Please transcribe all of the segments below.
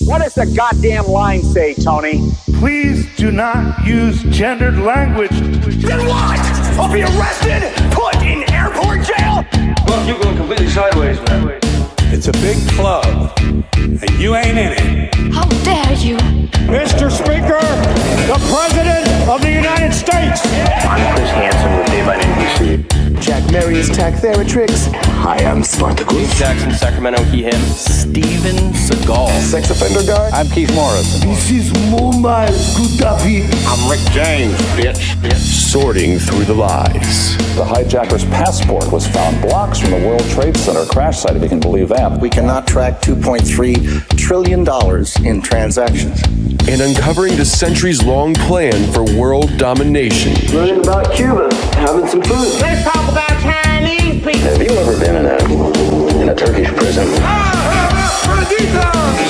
What does the goddamn line say, Tony? Please do not use gendered language. Then what? I'll be arrested, put in airport jail? Look, you're going completely sideways, man. It's a big club, and you ain't in it. How dare you? Mr. Speaker, the President of the United States. I'm Chris Hansen with Dave on NBC. Jack Marius Tack-Theratrix. Hi, I'm Spartacus. Jackson, Sacramento, he, him. Steven Seagal. Sex offender guy. I'm Keith Morris. This is Mumbai Gutapi. I'm Rick James, bitch. Sorting through the lies. The hijacker's passport was found blocks from the World Trade Center crash site, if you can believe that. We cannot track $2.3 trillion in transactions. And uncovering the centuries-long plan for world domination. Learning about Cuba, having some food. Let's talk about Chinese people. Have you ever been in a Turkish prison?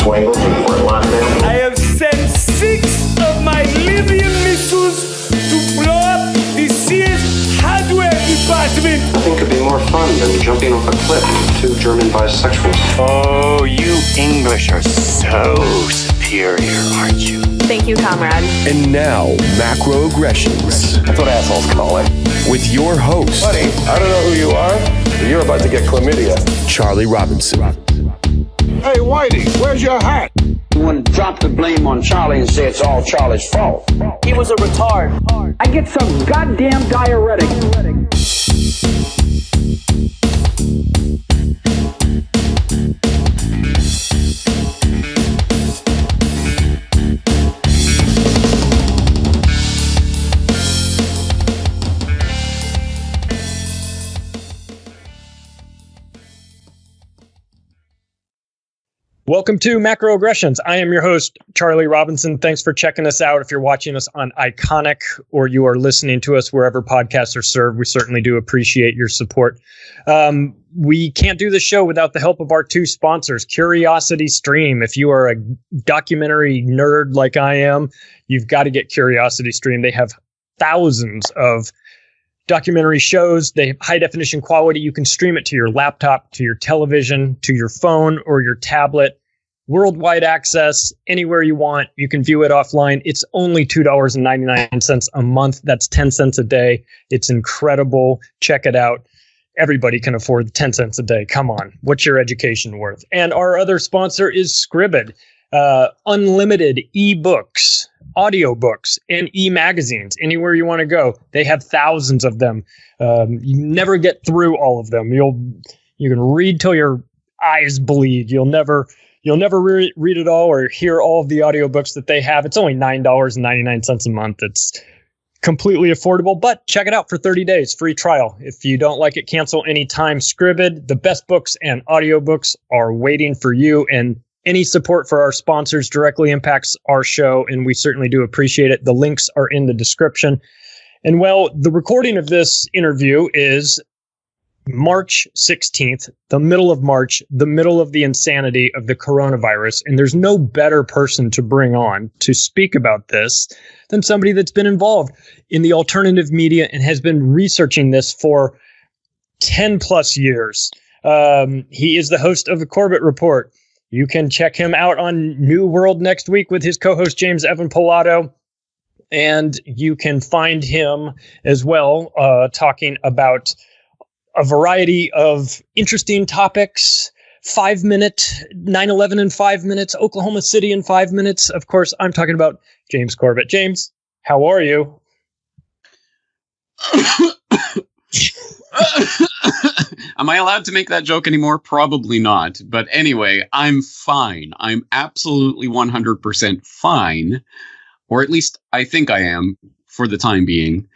Swangles and Fort Lauderdale. I have sent 6 of my Libyan missiles to blow up the Sears hardware department. Nothing could be more fun than jumping off a cliff with 2 German bisexuals. Oh, you English are so superior, aren't you? Thank you, comrade. And now, macroaggressions. That's what assholes call it. With your host, Buddy, I don't know who you are, but you're about to get chlamydia. Charlie Robinson. Hey, Whitey, where's your hat? You want to drop the blame on Charlie and say it's all Charlie's fault. He was a retard. I get some goddamn diuretic. Welcome to Macroaggressions. I am your host, Charlie Robinson. Thanks for checking us out. If you're watching us on Iconic or you are listening to us wherever podcasts are served, we certainly do appreciate your support. We can't do the show without the help of our 2 sponsors, Curiosity Stream. If you are a documentary nerd like I am, you've got to get Curiosity Stream. They have thousands of documentary shows. They have high definition quality. You can stream it to your laptop, to your television, to your phone or your tablet. Worldwide access, anywhere you want. You can view it offline. It's only $2.99 a month. That's 10 cents a day. It's incredible. Check it out. Everybody can afford 10 cents a day. Come on. What's your education worth? And our other sponsor is Scribd. Unlimited ebooks, audiobooks, and e-magazines. Anywhere you want to go. They have thousands of them. You never get through all of them. You can read till your eyes bleed. You'll never read it all or hear all of the audiobooks that they have. It's only $9.99 a month. It's completely affordable, but check it out for 30 days, free trial. If you don't like it, cancel anytime. Scribd, the best books and audiobooks are waiting for you, and any support for our sponsors directly impacts our show, and we certainly do appreciate it. The links are in the description. And well, the recording of this interview is March 16th, the middle of March, the middle of the insanity of the coronavirus. And there's no better person to bring on to speak about this than somebody that's been involved in the alternative media and has been researching this for 10 plus years. He is the host of the Corbett Report. You can check him out on New World next week with his co-host James Evan Pilato. And you can find him as well talking about a variety of interesting topics. 5 minute, 9/11 in 5 minutes, Oklahoma City in 5 minutes. Of course, I'm talking about James Corbett. James, how are you? Am I allowed to make that joke anymore? Probably not. But anyway, I'm fine. I'm absolutely 100% fine. Or at least I think I am for the time being.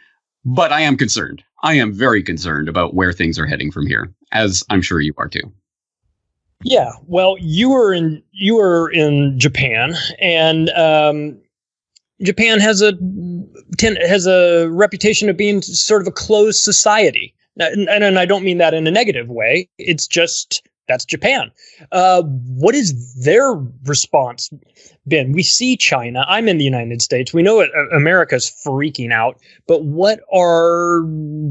But I am concerned. I am very concerned about where things are heading from here, as I'm sure you are too. Yeah, well, you were in Japan, and Japan has a reputation of being sort of a closed society, and I don't mean that in a negative way. It's just that's Japan. What is their response been? We see China. I'm in the United States. We know America's freaking out. But what are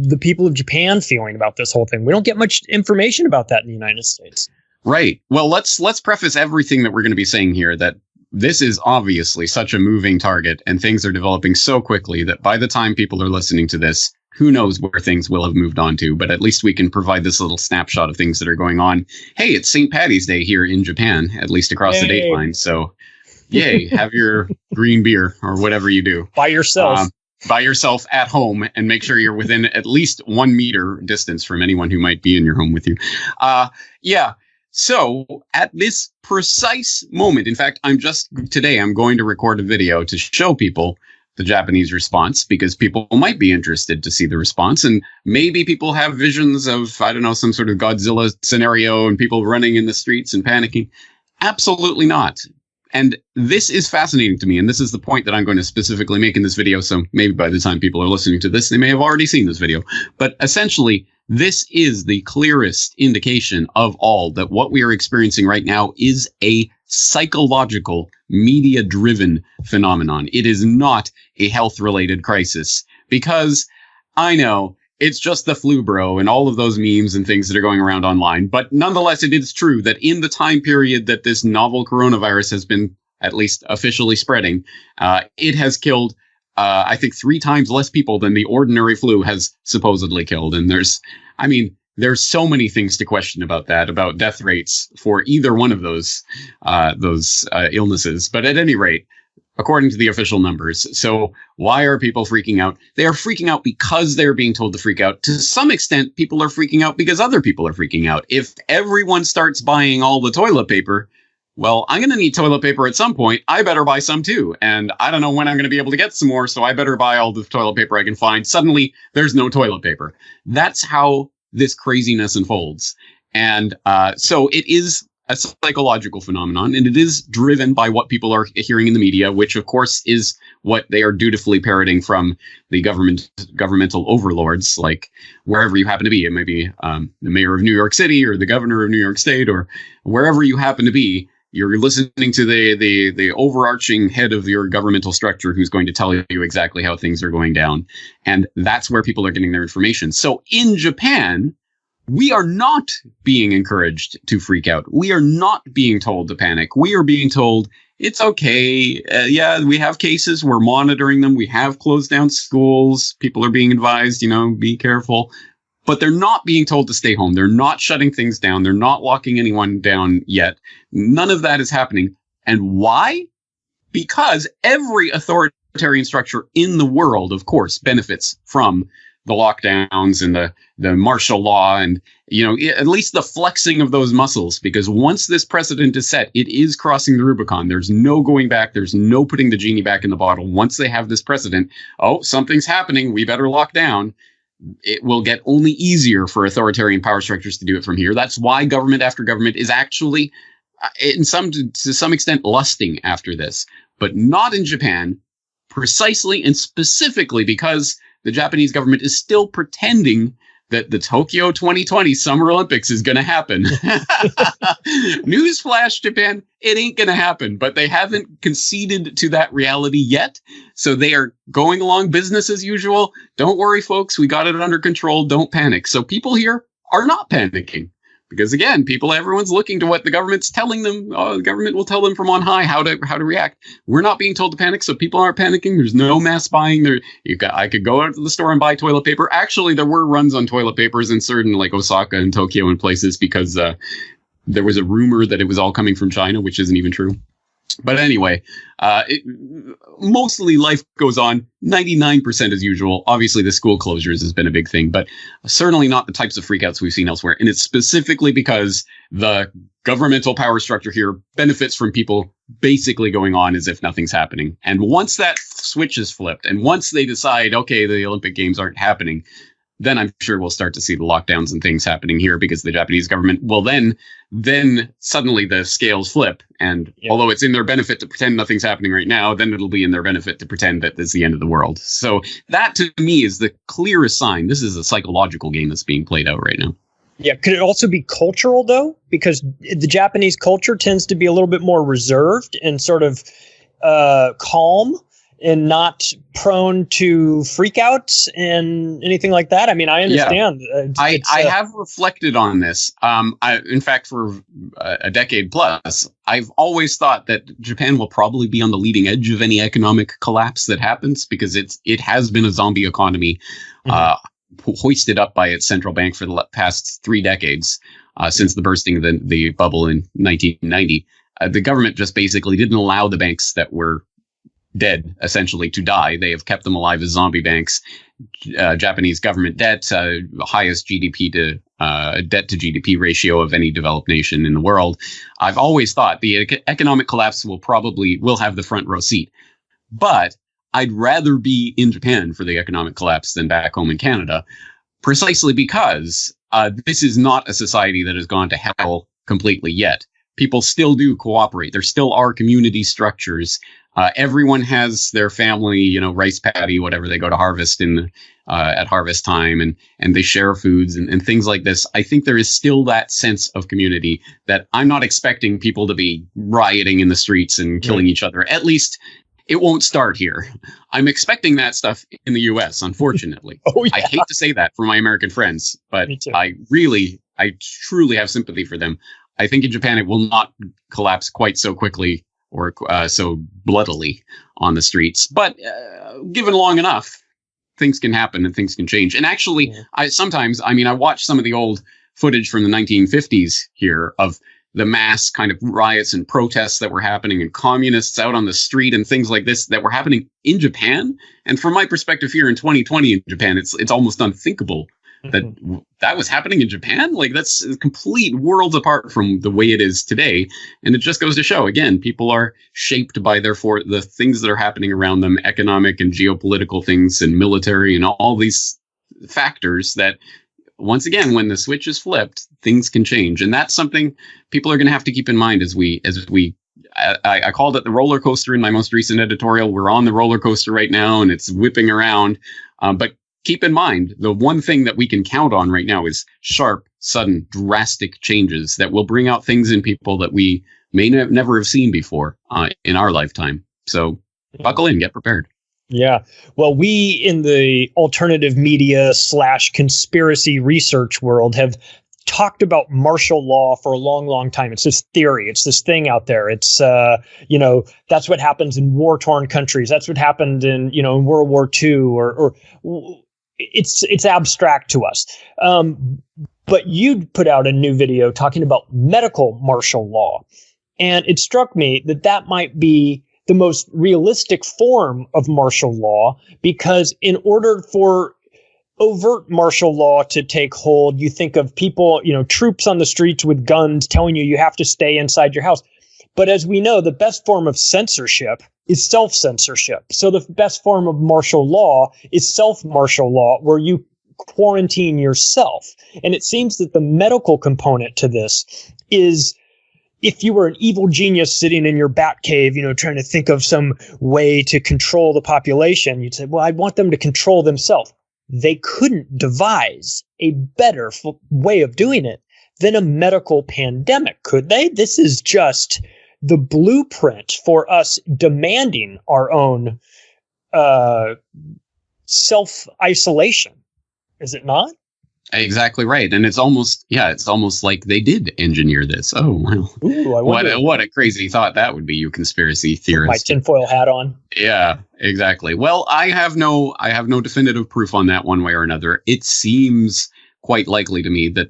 the people of Japan feeling about this whole thing? We don't get much information about that in the United States. Right. Well, let's preface everything that we're going to be saying here that this is obviously such a moving target and things are developing so quickly that by the time people are listening to this, who knows where things will have moved on to, but at least we can provide this little snapshot of things that are going on. Hey, it's St. Patty's Day here in Japan, at least across the date line. So, yay, have your green beer or whatever you do. By yourself. By yourself at home, and make sure you're within at least 1 meter distance from anyone who might be in your home with you. Yeah. So at this precise moment, in fact, I'm going to record a video to show people the Japanese response, because people might be interested to see the response. And maybe people have visions of, I don't know, some sort of Godzilla scenario and people running in the streets and panicking. Absolutely not. And this is fascinating to me. And this is the point that I'm going to specifically make in this video. So maybe by the time people are listening to this, they may have already seen this video. But essentially, this is the clearest indication of all that what we are experiencing right now is a psychological, media-driven phenomenon. It is not a health-related crisis, because I know it's just the flu, bro, and all of those memes and things that are going around online. But nonetheless, it is true that in the time period that this novel coronavirus has been at least officially spreading, it has killed, I think, 3 times less people than the ordinary flu has supposedly killed. And there's so many things to question about that, about death rates for either one of those illnesses. But at any rate, according to the official numbers. So why are people freaking out? They are freaking out because they're being told to freak out. To some extent, people are freaking out because other people are freaking out. If everyone starts buying all the toilet paper, well, I'm going to need toilet paper at some point. I better buy some too. And I don't know when I'm going to be able to get some more, so I better buy all the toilet paper I can find. Suddenly, there's no toilet paper. That's how this craziness unfolds. And so it is a psychological phenomenon, and it is driven by what people are hearing in the media, which of course is what they are dutifully parroting from the governmental overlords, like wherever you happen to be. It may be the mayor of New York City or the governor of New York State, or wherever you happen to be. You're listening to the overarching head of your governmental structure, who's going to tell you exactly how things are going down. And that's where people are getting their information. So in Japan, we are not being encouraged to freak out. We are not being told to panic. We are being told it's okay. Yeah, we have cases. We're monitoring them. We have closed down schools. People are being advised, be careful. But they're not being told to stay home. They're not shutting things down. They're not locking anyone down yet. None of that is happening. And why? Because every authoritarian structure in the world, of course, benefits from the lockdowns and the martial law and, at least the flexing of those muscles. Because once this precedent is set, it is crossing the Rubicon. There's no going back. There's no putting the genie back in the bottle. Once they have this precedent, something's happening, we better lock down. It will get only easier for authoritarian power structures to do it from here. That's why government after government is actually, to some extent, lusting after this. But not in Japan, precisely and specifically because the Japanese government is still pretending that the Tokyo 2020 Summer Olympics is going to happen. Newsflash, Japan, it ain't going to happen. But they haven't conceded to that reality yet. So they are going along business as usual. Don't worry, folks. We got it under control. Don't panic. So people here are not panicking. Because again, everyone's looking to what the government's telling them. The government will tell them from on high how to react. We're not being told to panic, so people aren't panicking. There's no mass buying. I could go out to the store and buy toilet paper. Actually, there were runs on toilet papers in certain like Osaka and Tokyo and places because there was a rumor that it was all coming from China, which isn't even true. But anyway, mostly life goes on 99% as usual. Obviously, the school closures has been a big thing, but certainly not the types of freakouts we've seen elsewhere. And it's specifically because the governmental power structure here benefits from people basically going on as if nothing's happening. And once that switch is flipped, and once they decide, okay, the Olympic Games aren't happening, then I'm sure we'll start to see the lockdowns and things happening here because the Japanese government will then suddenly the scales flip. And although it's in their benefit to pretend nothing's happening right now, then it'll be in their benefit to pretend that it's the end of the world. So that to me is the clearest sign. This is a psychological game that's being played out right now. Yeah. Could it also be cultural, though? Because the Japanese culture tends to be a little bit more reserved and sort of calm. and not prone to freakouts and anything like that? I mean, I understand. Yeah. I have reflected on this. In fact, for a decade plus, I've always thought that Japan will probably be on the leading edge of any economic collapse that happens, because it has been a zombie economy, hoisted up by its central bank for the past 3 decades, since the bursting of the bubble in 1990. The government just basically didn't allow the banks that were dead, essentially, to die. They have kept them alive as zombie banks. Japanese government debt, highest GDP to debt to GDP ratio of any developed nation in the world. I've always thought the economic collapse will have the front row seat. But I'd rather be in Japan for the economic collapse than back home in Canada, precisely because this is not a society that has gone to hell completely yet. People still do cooperate. There still are community structures. Everyone has their family, rice paddy, whatever they go to harvest at harvest time, and they share foods and things like this. I think there is still that sense of community that I'm not expecting people to be rioting in the streets and killing each other. At least it won't start here. I'm expecting that stuff in the US, unfortunately. I hate to say that for my American friends, but I truly have sympathy for them. I think in Japan it will not collapse quite so quickly or so bloodily on the streets. But given long enough, things can happen and things can change. And actually, I watch some of the old footage from the 1950s here of the mass kind of riots and protests that were happening, and communists out on the street and things like this that were happening in Japan. And from my perspective here in 2020 in Japan, it's almost unthinkable that was happening in Japan. Like, that's complete worlds apart from the way it is today. And it just goes to show, again, people are shaped by the things that are happening around them, economic and geopolitical things and military and all these factors that, once again, when the switch is flipped, things can change. And that's something people are going to have to keep in mind as we I called it the roller coaster in my most recent editorial. We're on the roller coaster right now and it's whipping around. But keep in mind, the one thing that we can count on right now is sharp, sudden, drastic changes that will bring out things in people that we may never have seen before in our lifetime. So buckle in, get prepared. Yeah. Well, we in the alternative media / conspiracy research world have talked about martial law for a long, long time. It's this theory. It's this thing out there. It's, that's what happens in war-torn countries. That's what happened in World War II or it's abstract to us. But you put out a new video talking about medical martial law. And it struck me that might be the most realistic form of martial law, because in order for overt martial law to take hold, you think of people, troops on the streets with guns telling you have to stay inside your house. But as we know, the best form of censorship is self-censorship. So the best form of martial law is self-martial law, where you quarantine yourself. And it seems that the medical component to this is, if you were an evil genius sitting in your bat cave, trying to think of some way to control the population, you'd say, well, I want them to control themselves. They couldn't devise a better way of doing it than a medical pandemic, could they? This is just the blueprint for us demanding our own self-isolation. Is it not? Exactly right. And it's almost like they did engineer this. Oh, well, ooh, what a crazy thought that would be, you conspiracy theorist. My tinfoil hat on. Yeah, exactly. Well, I have no definitive proof on that one way or another. It seems quite likely to me that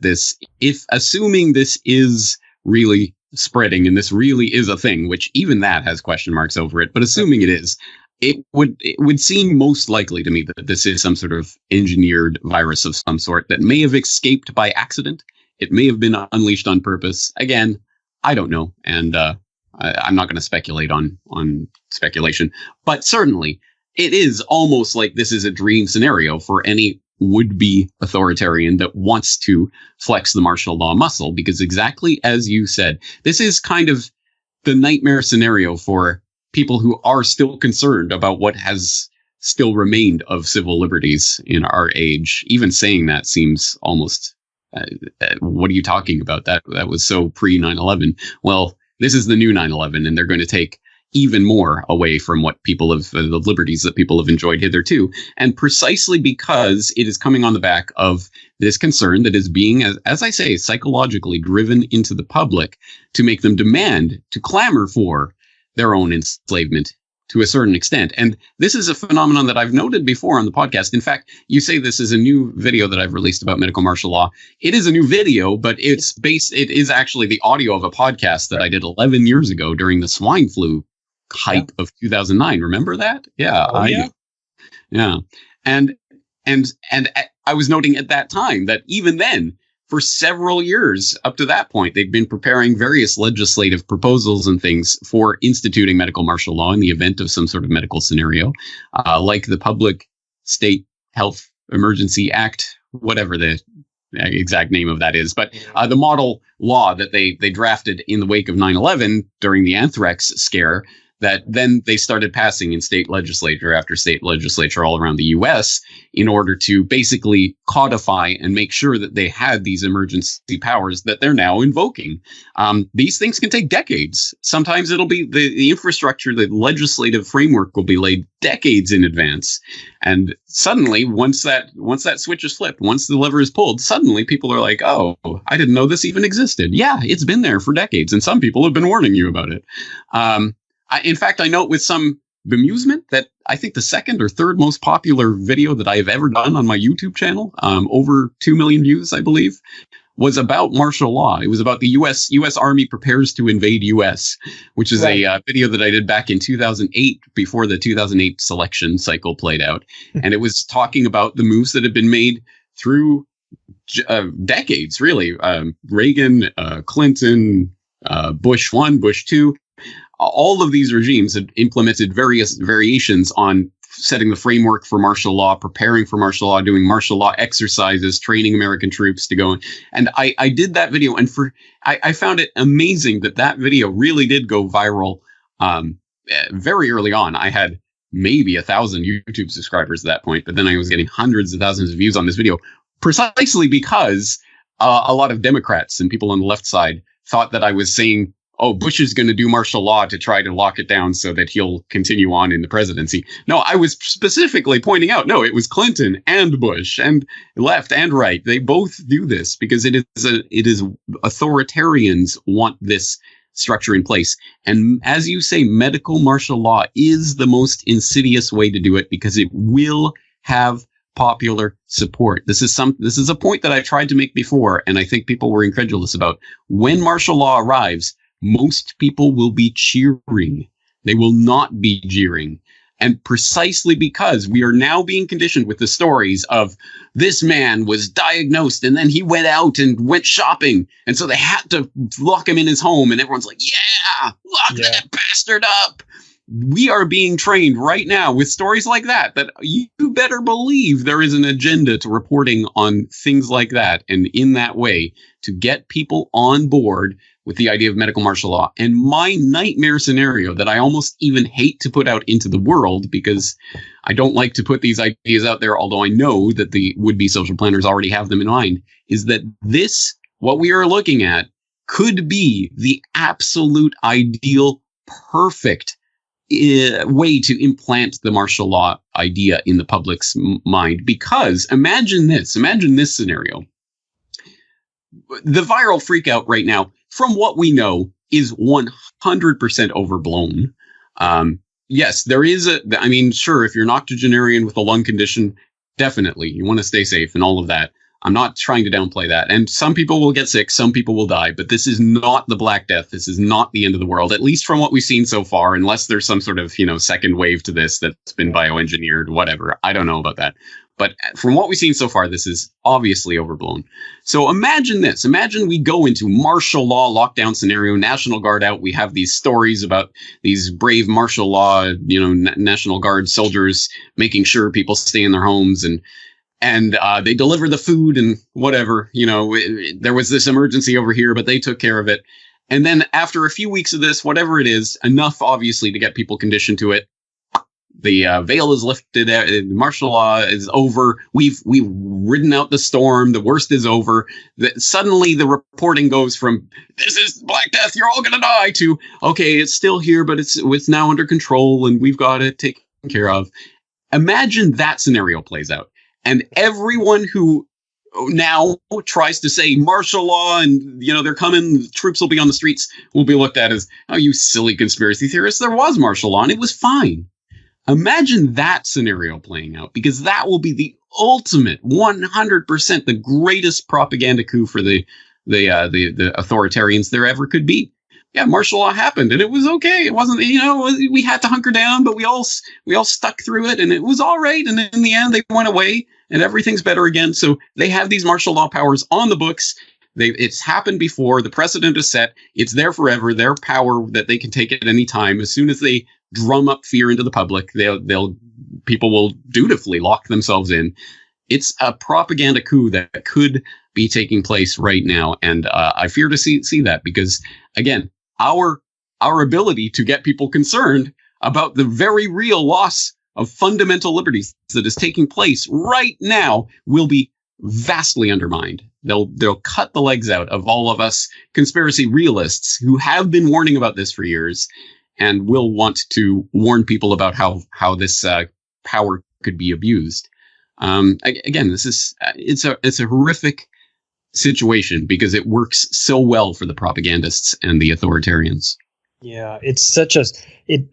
assuming this is really spreading and this really is a thing, which even that has question marks over it, but assuming it is, it would seem most likely to me that this is some sort of engineered virus of some sort that may have escaped by accident. It may have been unleashed on purpose. Again, I don't know, and I'm not going to speculate on speculation. But certainly, it is almost like this is a dream scenario for any would-be authoritarian that wants to flex the martial law muscle, because exactly as you said, this is kind of the nightmare scenario for people who are still concerned about what has still remained of civil liberties in our age. Even saying that seems almost, what are you talking about? That was so pre 9/11. Well, this is the new 9/11, and they're going to take even more away from what people have, the liberties that people have enjoyed hitherto. And precisely because it is coming on the back of this concern that is being, as I say, psychologically driven into the public to make them demand, to clamor for their own enslavement to a certain extent. And this is a phenomenon that I've noted before on the podcast. In fact, you say this is a new video that I've released about medical martial law. It is a new video, but it is actually the audio of a podcast that I did 11 years ago during the swine flu hype of 2009. Remember that? Yeah. Yeah. And I was noting at that time that even then, for several years up to that point, they've been preparing various legislative proposals and things for instituting medical martial law in the event of some sort of medical scenario, like the Public State Health Emergency Act, whatever the exact name of that is. But the model law that they drafted in the wake of 9/11 during the anthrax scare, that then they started passing in state legislature after state legislature all around the U.S. in order to basically codify and make sure that they had these emergency powers that they're now invoking. These things can take decades. Sometimes it'll be the infrastructure, the legislative framework will be laid decades in advance. And suddenly, once that switch is flipped, once the lever is pulled, suddenly people are like, oh, I didn't know this even existed. Yeah, it's been there for decades. And some people have been warning you about it. In fact, I note with some bemusement that I think the second or third most popular video that I have ever done on my YouTube channel, over 2 million views, I believe, was about martial law. It was about the U.S. Army prepares to invade U.S., which is a video that I did back in 2008 before the 2008 selection cycle played out. And it was talking about the moves that had been made through decades, really. Reagan, Clinton, Bush 1, Bush 2. All of these regimes had implemented various variations on setting the framework for martial law, preparing for martial law, doing martial law exercises, training American troops to go in. And I did that video, and I found it amazing that video really did go viral very early on. I had maybe 1,000 YouTube subscribers at that point, but then I was getting hundreds of thousands of views on this video, precisely because a lot of Democrats and people on the left side thought that I was saying, oh, Bush is going to do martial law to try to lock it down so that he'll continue on in the presidency. No, I was specifically pointing out, no, it was Clinton and Bush and left and right. They both do this because it is authoritarians want this structure in place. And as you say, medical martial law is the most insidious way to do it because it will have popular support. This is a point that I tried to make before, and I think people were incredulous about. When martial law arrives, most people will be cheering. They will not be jeering. And precisely because we are now being conditioned with the stories of this man was diagnosed and then he went out and went shopping. And so they had to lock him in his home. And everyone's like, yeah, lock that bastard up. We are being trained right now with stories like that you better believe there is an agenda to reporting on things like that. And in that way, to get people on board with the idea of medical martial law. And my nightmare scenario that I almost even hate to put out into the world, because I don't like to put these ideas out there, although I know that the would-be social planners already have them in mind, is that what we are looking at, could be the absolute ideal, perfect way to implant the martial law idea in the public's mind. Because imagine this scenario. The viral freakout right now, from what we know, is 100% overblown. Yes, there is sure, if you're an octogenarian with a lung condition, definitely, you want to stay safe and all of that. I'm not trying to downplay that. And some people will get sick, some people will die, but this is not the Black Death. This is not the end of the world, at least from what we've seen so far, unless there's some sort of, second wave to this that's been bioengineered, whatever. I don't know about that. But from what we've seen so far, this is obviously overblown. So imagine this. Imagine we go into martial law lockdown scenario, National Guard out. We have these stories about these brave martial law, National Guard soldiers making sure people stay in their homes and they deliver the food and whatever. There was this emergency over here, but they took care of it. And then after a few weeks of this, whatever it is, enough obviously to get people conditioned to it, veil is lifted. Martial law is over. We've ridden out the storm. The worst is over. Suddenly the reporting goes from "this is Black Death, you're all gonna die" to "okay, it's still here, but it's now under control and we've got it taken care of." Imagine that scenario plays out, and everyone who now tries to say martial law and they're coming, troops will be on the streets, will be looked at as, "Oh, you silly conspiracy theorists, there was martial law and it was fine." Imagine that scenario playing out, because that will be the ultimate 100% the greatest propaganda coup for the authoritarians there ever could be. Yeah, martial law happened and it was okay. It wasn't, we had to hunker down, but we all stuck through it and it was all right. And in the end, they went away and everything's better again. So they have these martial law powers on the books. It's happened before. The precedent is set. It's there forever. Their power that they can take at any time. As soon as they drum up fear into the public, people will dutifully lock themselves in. It's a propaganda coup that could be taking place right now, and I fear to see that, because again, our ability to get people concerned about the very real loss of fundamental liberties that is taking place right now will be vastly undermined. They'll cut the legs out of all of us conspiracy realists who have been warning about this for years, and will want to warn people about how this power could be abused. Again, it's a horrific situation because it works so well for the propagandists and the authoritarians. Yeah,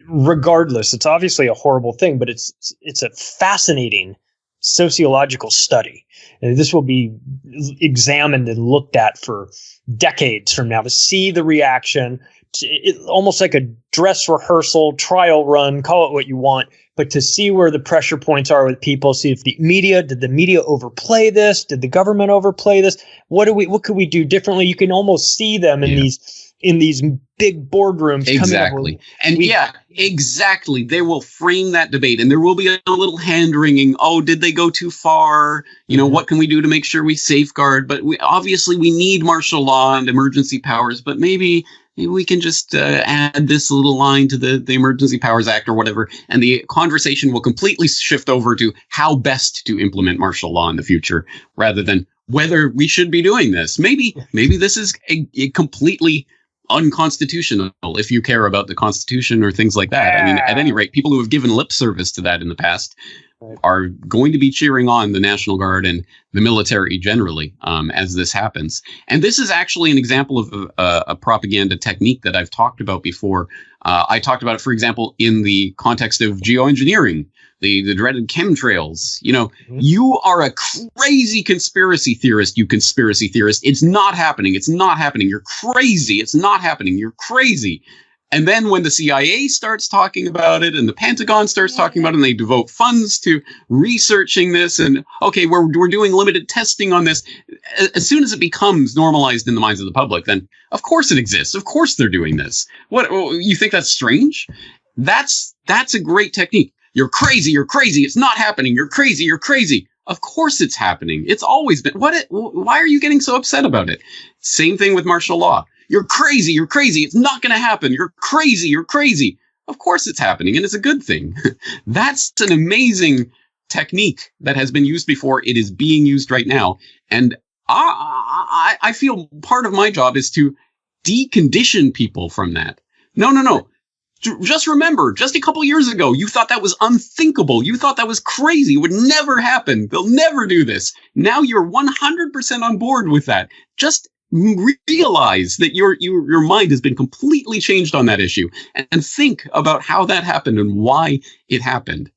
regardless, it's obviously a horrible thing, but it's a fascinating sociological study. And this will be examined and looked at for decades from now to see the reaction. Almost like a dress rehearsal, trial run, call it what you want, but to see where the pressure points are with people, see if did the media overplay this? Did the government overplay this? What could we do differently? You can almost see them in these big boardrooms. Exactly. Exactly. They will frame that debate, and there will be a little hand wringing. Oh, did they go too far? What can we do to make sure we safeguard? But we need martial law and emergency powers, but maybe we can just add this little line to the Emergency Powers Act or whatever, and the conversation will completely shift over to how best to implement martial law in the future, rather than whether we should be doing this. Maybe this is a completely unconstitutional if you care about the Constitution or things like that. I mean, at any rate, people who have given lip service to that in the past are going to be cheering on the National Guard and the military generally as this happens. And this is actually an example of a propaganda technique that I've talked about before. I talked about it, for example, in the context of geoengineering, the dreaded chemtrails. You are a crazy conspiracy theorist, you conspiracy theorist. It's not happening. It's not happening. You're crazy. It's not happening. You're crazy. And then when the CIA starts talking about it and the Pentagon starts talking about it, and they devote funds to researching this, and okay, we're doing limited testing on this. As soon as it becomes normalized in the minds of the public, then of course it exists. Of course they're doing this. What, you think that's strange? That's a great technique. You're crazy. You're crazy. It's not happening. You're crazy. You're crazy. Of course it's happening. It's always been. Why are you getting so upset about it? Same thing with martial law. You're crazy. You're crazy. It's not going to happen. You're crazy. You're crazy. Of course it's happening, and it's a good thing. That's an amazing technique that has been used before. It is being used right now. And I feel part of my job is to decondition people from that. No. Just remember, just a couple years ago, you thought that was unthinkable. You thought that was crazy. It would never happen. They'll never do this. Now you're 100% on board with that. Just realize that your mind has been completely changed on that issue, and think about how that happened and why it happened.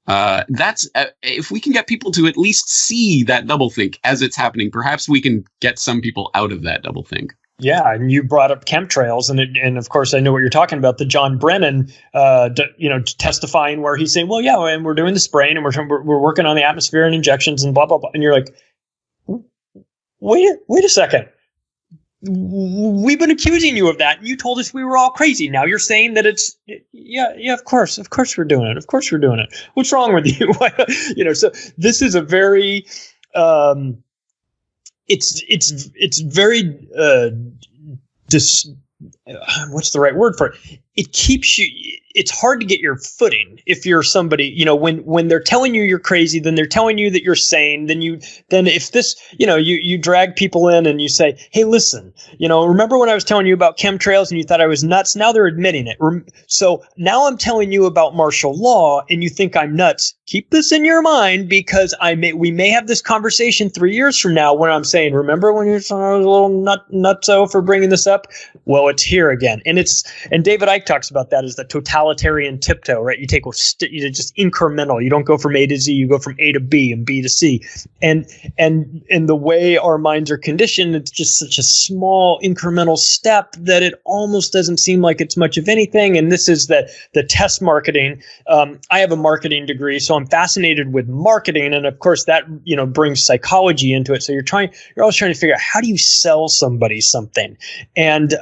That's if we can get people to at least see that doublethink as it's happening, perhaps we can get some people out of that doublethink. Yeah, and you brought up chemtrails, and of course I know what you're talking about. The John Brennan, testifying where he's saying, well, yeah, and we're doing the spraying and we're working on the atmosphere and injections and blah blah blah, and you're like, wait a second. We've been accusing you of that, and you told us we were all crazy. Now you're saying that it's of course we're doing it. Of course we're doing it. What's wrong with you? So this is a very it's very what's the right word for it? It keeps you. it's hard to get your footing if you're somebody, you know, when they're telling you you're crazy, then they're telling you that you're sane. Then if this, you know, you drag people in and you say, hey, listen, you know, remember when I was telling you about chemtrails and you thought I was nuts? Now they're admitting it. So now I'm telling you about martial law and you think I'm nuts. Keep this in your mind, because we may have this conversation 3 years from now when I'm saying, remember when you thought I was a little nutso for bringing this up? Well, it's here again. And David Icke talks about that as the totalitarian tiptoe, right? You take just incremental. You don't go from A to Z, you go from A to B and B to C. And the way our minds are conditioned, it's just such a small incremental step that it almost doesn't seem like it's much of anything. And this is the test marketing. I have a marketing degree, so I'm fascinated with marketing. And of course that, you know, brings psychology into it. So you're always trying to figure out, how do you sell somebody something? And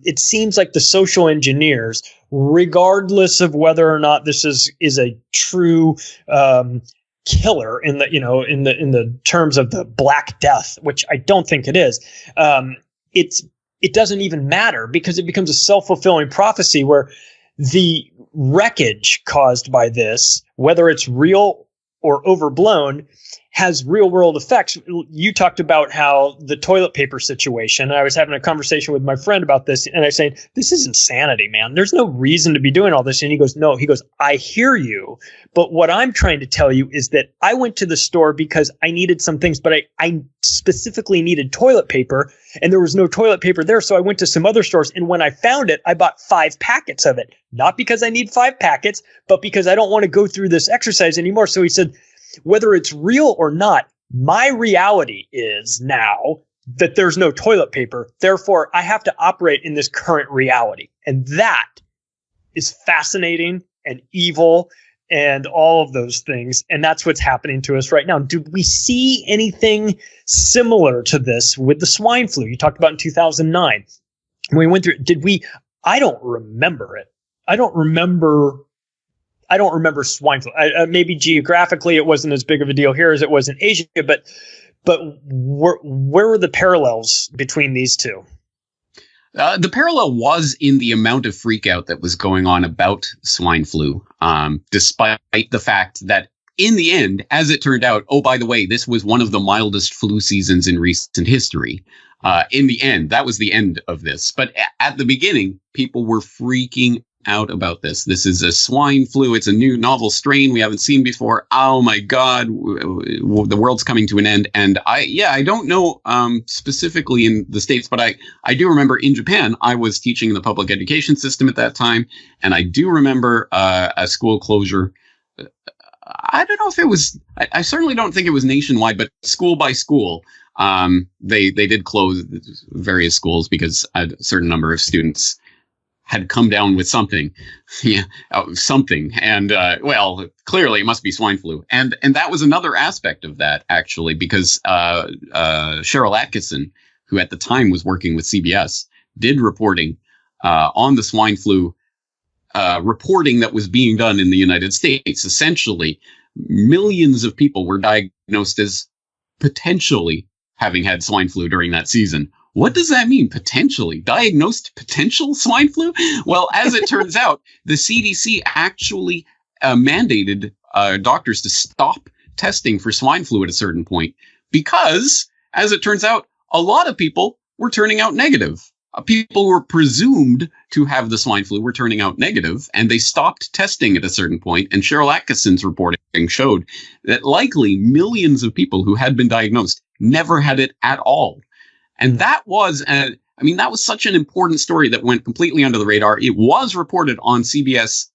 it seems like the social engineers, regardless of whether or not this is a true killer in the terms of the Black Death, which I don't think it is, it doesn't even matter, because it becomes a self-fulfilling prophecy where the wreckage caused by this, whether it's real or overblown, has real world effects. You talked about how the toilet paper situation, I was having a conversation with my friend about this, and I was saying, this is insanity, man. There's no reason to be doing all this. And he goes, no, I hear you. But what I'm trying to tell you is that I went to the store because I needed some things, but I specifically needed toilet paper, and there was no toilet paper there. So I went to some other stores, and when I found it, I bought 5 packets of it, not because I need 5 packets, but because I don't want to go through this exercise anymore. So he said, whether it's real or not, my reality is now that there's no toilet paper. Therefore, I have to operate in this current reality. And that is fascinating and evil and all of those things. And that's what's happening to us right now. Do we see anything similar to this with the swine flu you talked about in 2009? When we went through it, I don't remember it. I don't remember swine flu. Maybe geographically it wasn't as big of a deal here as it was in Asia, but where were the parallels between these two? The parallel was in the amount of freakout that was going on about swine flu, despite the fact that in the end, as it turned out, oh, by the way, this was one of the mildest flu seasons in recent history. In the end, that was the end of this. But at the beginning, people were freaking out about this. This is a swine flu. It's a new novel strain we haven't seen before. Oh my God, the world's coming to an end. And I don't know specifically in the States, but I do remember in Japan, I was teaching in the public education system at that time. And I do remember a school closure. I don't know if it was, I certainly don't think it was nationwide, but school by school, they did close various schools because a certain number of students had come down with something. And, well, clearly it must be swine flu. And that was another aspect of that, actually, because Cheryl Atkinson, who at the time was working with CBS, did reporting on the swine flu reporting that was being done in the United States. Essentially, millions of people were diagnosed as potentially having had swine flu during that season. What does that mean? Potentially diagnosed potential swine flu? Well, as it turns out, the CDC actually mandated doctors to stop testing for swine flu at a certain point because, as it turns out, a lot of people were turning out negative. People who were presumed to have the swine flu were turning out negative, and they stopped testing at a certain point. And Cheryl Atkinson's reporting showed that likely millions of people who had been diagnosed never had it at all. And that was, that was such an important story that went completely under the radar. It was reported on CBS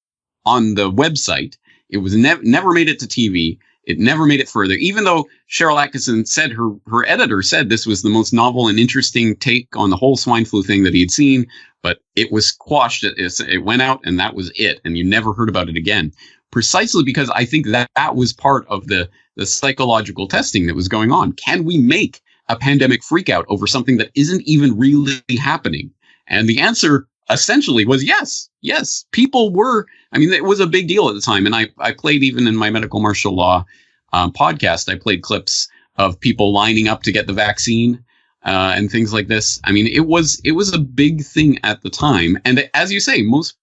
on the website. It was never made it to TV. It never made it further, even though Cheryl Atkinson said her editor said this was the most novel and interesting take on the whole swine flu thing that he had seen. But it was quashed. It went out and that was it. And you never heard about it again, precisely because I think that was part of the psychological testing that was going on. Can we make a pandemic freakout over something that isn't even really happening? And the answer essentially was yes. Yes, people were. It was a big deal at the time. And I played, even in my medical martial law podcast, I played clips of people lining up to get the vaccine. and things like this. I mean, it was a big thing at the time. And as you say, most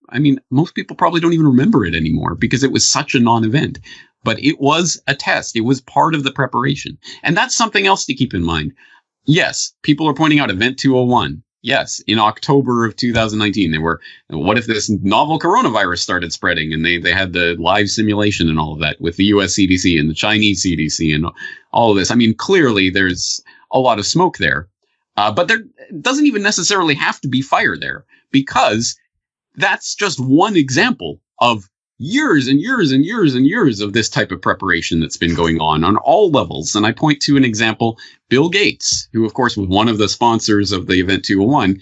people probably don't even remember it anymore because it was such a non-event. But it was a test. It was part of the preparation. And that's something else to keep in mind. Yes, people are pointing out Event 201. Yes, in October of 2019, they were, what if this novel coronavirus started spreading? And they had the live simulation and all of that with the US CDC and the Chinese CDC and all of this. I mean, clearly there's a lot of smoke there. But there doesn't even necessarily have to be fire there, because that's just one example of years and years and years and years of this type of preparation that's been going on all levels. And I point to an example, Bill Gates, who, of course, was one of the sponsors of the Event 201,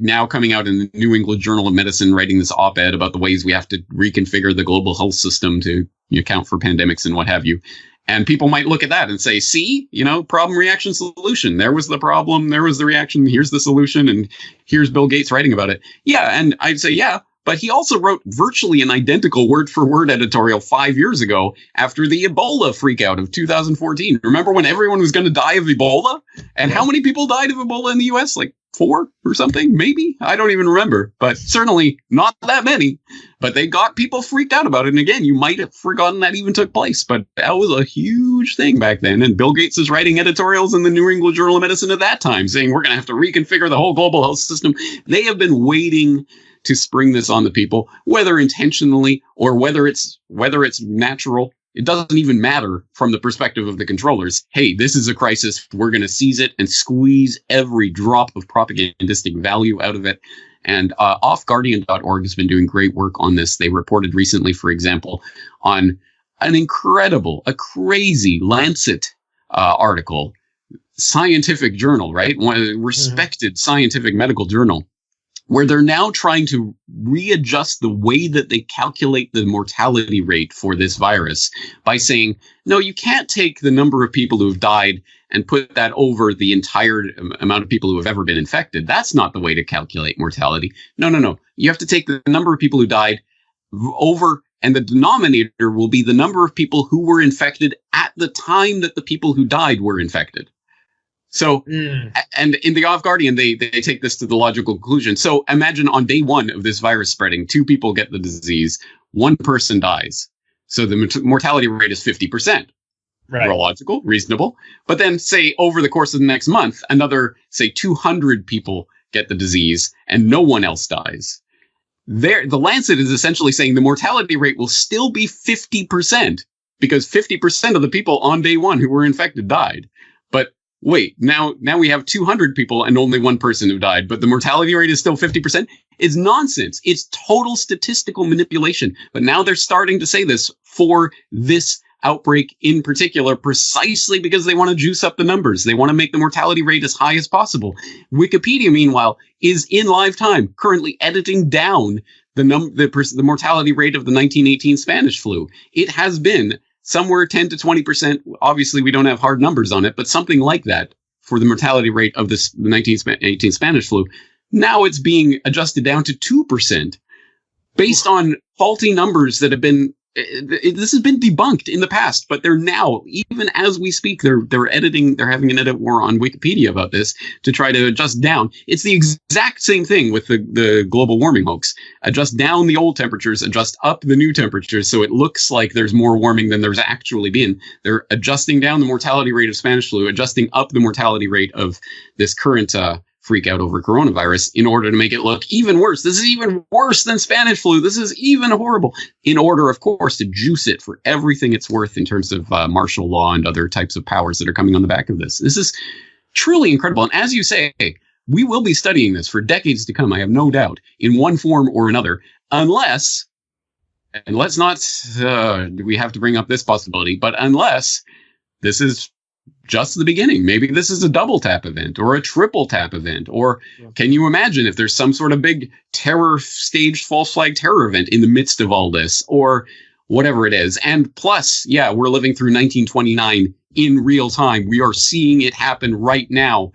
now coming out in the New England Journal of Medicine, writing this op-ed about the ways we have to reconfigure the global health system to account for pandemics and what have you. And people might look at that and say, see, problem, reaction, solution. There was the problem. There was the reaction. Here's the solution. And here's Bill Gates writing about it. Yeah. And I'd say, yeah. But he also wrote virtually an identical word-for-word editorial 5 years ago after the Ebola freakout of 2014. Remember when everyone was going to die of Ebola? And how many people died of Ebola in the U.S.? Like 4 or something, maybe? I don't even remember. But certainly not that many. But they got people freaked out about it. And again, you might have forgotten that even took place. But that was a huge thing back then. And Bill Gates is writing editorials in the New England Journal of Medicine at that time saying we're going to have to reconfigure the whole global health system. They have been waiting to spring this on the people, whether intentionally or whether it's natural. It doesn't even matter from the perspective of the controllers. Hey, this is a crisis. We're going to seize it and squeeze every drop of propagandistic value out of it. And offguardian.org has been doing great work on this. They reported recently, for example, on a crazy Lancet article, scientific journal, right? One respected scientific medical journal, where they're now trying to readjust the way that they calculate the mortality rate for this virus by saying, no, you can't take the number of people who have died and put that over the entire amount of people who have ever been infected. That's not the way to calculate mortality. No. You have to take the number of people who died over, and the denominator will be the number of people who were infected at the time that the people who died were infected. So, and in the Off Guardian, they take this to the logical conclusion. So imagine on day 1 of this virus spreading, 2 people get the disease, 1 person dies. So the mortality rate is 50%. Right. Logical, reasonable. But then say over the course of the next month, another, say 200 people get the disease and no one else dies. The Lancet is essentially saying the mortality rate will still be 50% because 50% of the people on day 1 who were infected died. But wait, now we have 200 people and only 1 person who died, but the mortality rate is still 50%. It's nonsense. It's total statistical manipulation. But now they're starting to say this for this outbreak in particular, precisely because they want to juice up the numbers. They want to make the mortality rate as high as possible. Wikipedia, meanwhile, is in live time currently editing down the mortality rate of the 1918 Spanish flu. It has been somewhere 10 to 20%. Obviously, we don't have hard numbers on it, but something like that for the mortality rate of this 1918 Spanish flu. Now it's being adjusted down to 2% based on faulty numbers that have been. This has been debunked in the past, but they're now, even as we speak, they're having an edit war on Wikipedia about this to try to adjust down. It's the exact same thing with the global warming hoax. Adjust down the old temperatures, adjust up the new temperatures, so it looks like there's more warming than there's actually been. They're adjusting down the mortality rate of Spanish flu, adjusting up the mortality rate of this current freak out over coronavirus in order to make it look even worse. This is even worse than Spanish flu. This is even horrible, in order, of course, to juice it for everything it's worth in terms of martial law and other types of powers that are coming on the back of this. This is truly incredible. And as you say, we will be studying this for decades to come, I have no doubt, in one form or another, unless, and let's not, we have to bring up this possibility, but unless this is just the beginning. Maybe this is a double tap event or a triple tap event. Or can you imagine if there's some sort of big terror staged false flag terror event in the midst of all this, or whatever it is? And plus, yeah, we're living through 1929 in real time. We are seeing it happen right now.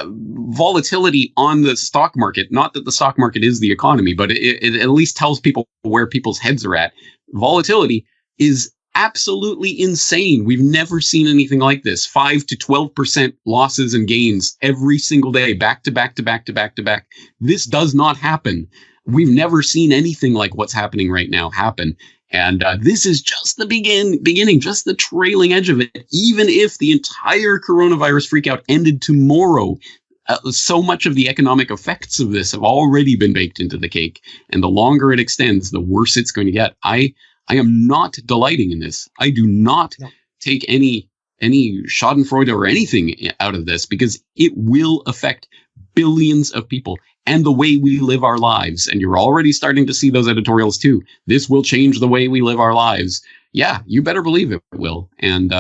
Volatility on the stock market, not that the stock market is the economy, but it at least tells people where people's heads are at. Volatility is absolutely insane. We've never seen anything like this. 5 to 12% losses and gains every single day, back to back to back to back to back. This does not happen. We've never seen anything like what's happening right now happen. And this is just the beginning, just the trailing edge of it. Even if the entire coronavirus freakout ended tomorrow, so much of the economic effects of this have already been baked into the cake. And the longer it extends, the worse it's going to get. I am not delighting in this. I do not take any schadenfreude or anything out of this, because it will affect billions of people and the way we live our lives. And you're already starting to see those editorials too. This will change the way we live our lives. Yeah, you better believe it will. And